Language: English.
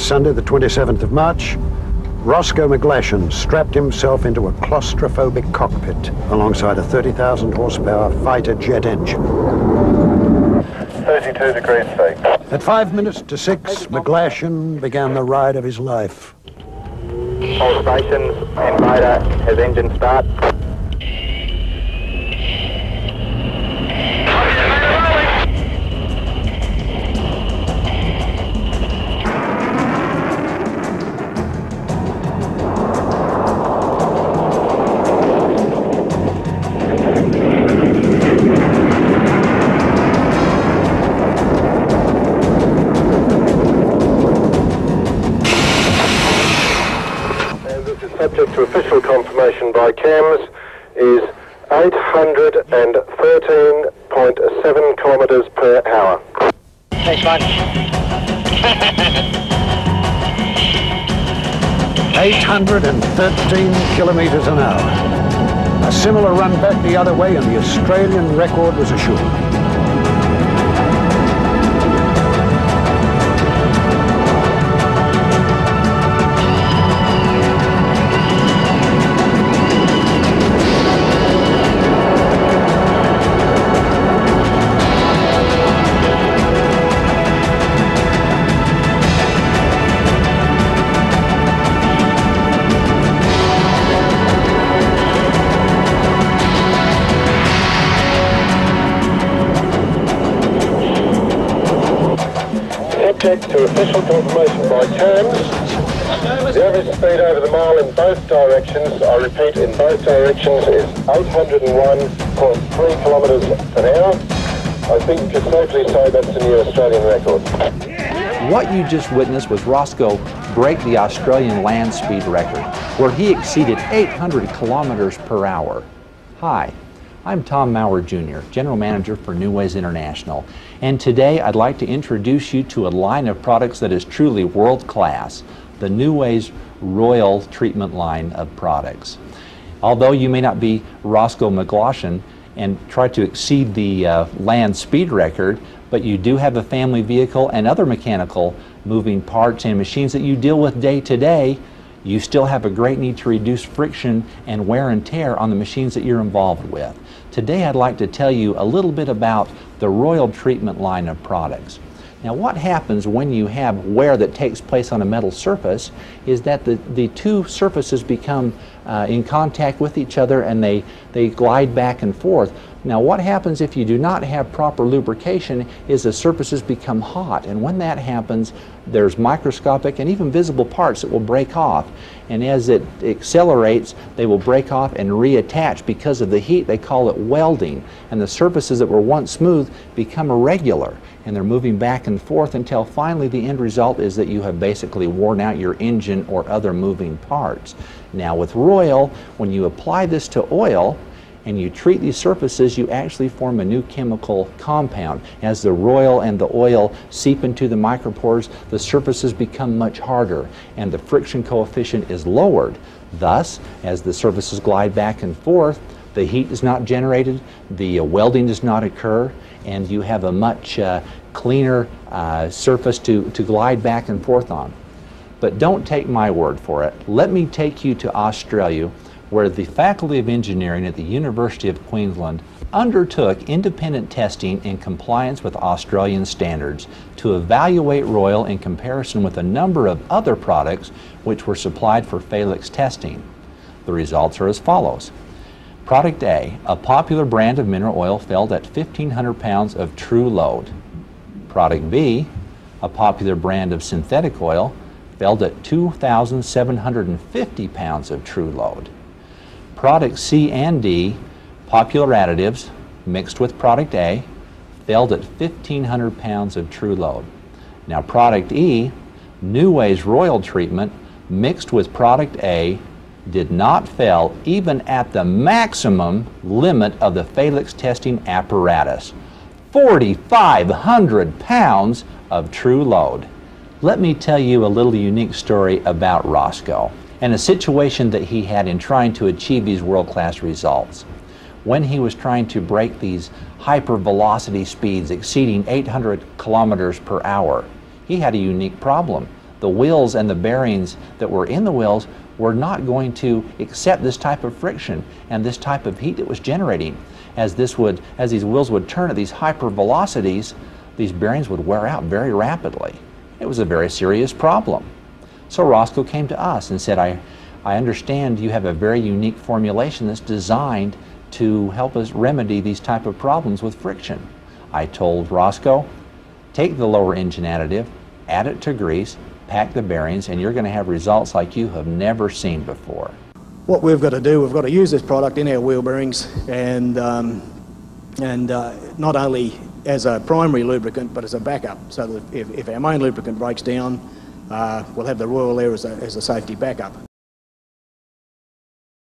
Sunday the 27th of March, Roscoe McGlashan strapped himself into a claustrophobic cockpit alongside a 30,000 horsepower fighter jet engine. 32 degrees fake. At 5 minutes to 6, McGlashan began the ride of his life. All stations, invader has engine start. Subject to official confirmation by CAMS is 813.7 kilometres per hour. Thanks, Mike. 813 kilometres an hour. A similar run back the other way and the Australian record was assured. Subject to official confirmation by CAMS, the average speed over the mile in both directions, I repeat, in both directions, is 801.3 kilometres an hour. I think you could safely say that's a new Australian record. What you just witnessed was Roscoe break the Australian land speed record, where he exceeded 800 kilometers per hour. Hi, I'm Tom Maurer Jr., General Manager for New Ways International, and today I'd like to introduce you to a line of products that is truly world-class, the New Ways Roil treatment line of products. Although you may not be Roscoe McGlashan and try to exceed the land speed record, but you do have a family vehicle and other mechanical moving parts and machines that you deal with day to day, you still have a great need to reduce friction and wear and tear on the machines that you're involved with. Today I'd like to tell you a little bit about the Roil treatment line of products. Now what happens when you have wear that takes place on a metal surface is that the two surfaces become in contact with each other and they glide back and forth. Now what happens if you do not have proper lubrication is the surfaces become hot, and when that happens there's microscopic and even visible parts that will break off, and as it accelerates they will break off and reattach because of the heat. They call it welding, and the surfaces that were once smooth become irregular and they're moving back and forth until finally the end result is that you have basically worn out your engine or other moving parts. Now with Roil, when you apply this to oil and you treat these surfaces, you actually form a new chemical compound. As the Roil and the oil seep into the micropores, the surfaces become much harder and the friction coefficient is lowered. Thus, as the surfaces glide back and forth, the heat is not generated, the welding does not occur, and you have a much cleaner surface to glide back and forth on. But don't take my word for it. Let me take you to Australia, where the Faculty of Engineering at the University of Queensland undertook independent testing in compliance with Australian standards to evaluate Roil in comparison with a number of other products which were supplied for Felix testing. The results are as follows. Product A, a popular brand of mineral oil, failed at 1,500 pounds of true load. Product B, a popular brand of synthetic oil, failed at 2,750 pounds of true load. Product C and D, popular additives mixed with product A, failed at 1,500 pounds of true load. Now product E, New Ways Roil treatment mixed with product A, did not fail even at the maximum limit of the Felix testing apparatus, 4,500 pounds of true load. Let me tell you a little unique story about Roscoe and a situation that he had in trying to achieve these world-class results. When he was trying to break these hypervelocity speeds exceeding 800 kilometers per hour, he had a unique problem. The wheels and the bearings that were in the wheels were not going to accept this type of friction and this type of heat that was generating. As these wheels would turn at these hyper velocities, these bearings would wear out very rapidly. It was a very serious problem. So Roscoe came to us and said, I understand you have a very unique formulation that's designed to help us remedy these type of problems with friction. I told Roscoe, take the lower engine additive, add it to grease, pack the bearings, and you're going to have results like you have never seen before. What we've got to do, we've got to use this product in our wheel bearings and not only as a primary lubricant but as a backup, so that if our main lubricant breaks down, we'll have the Roil there as a safety backup.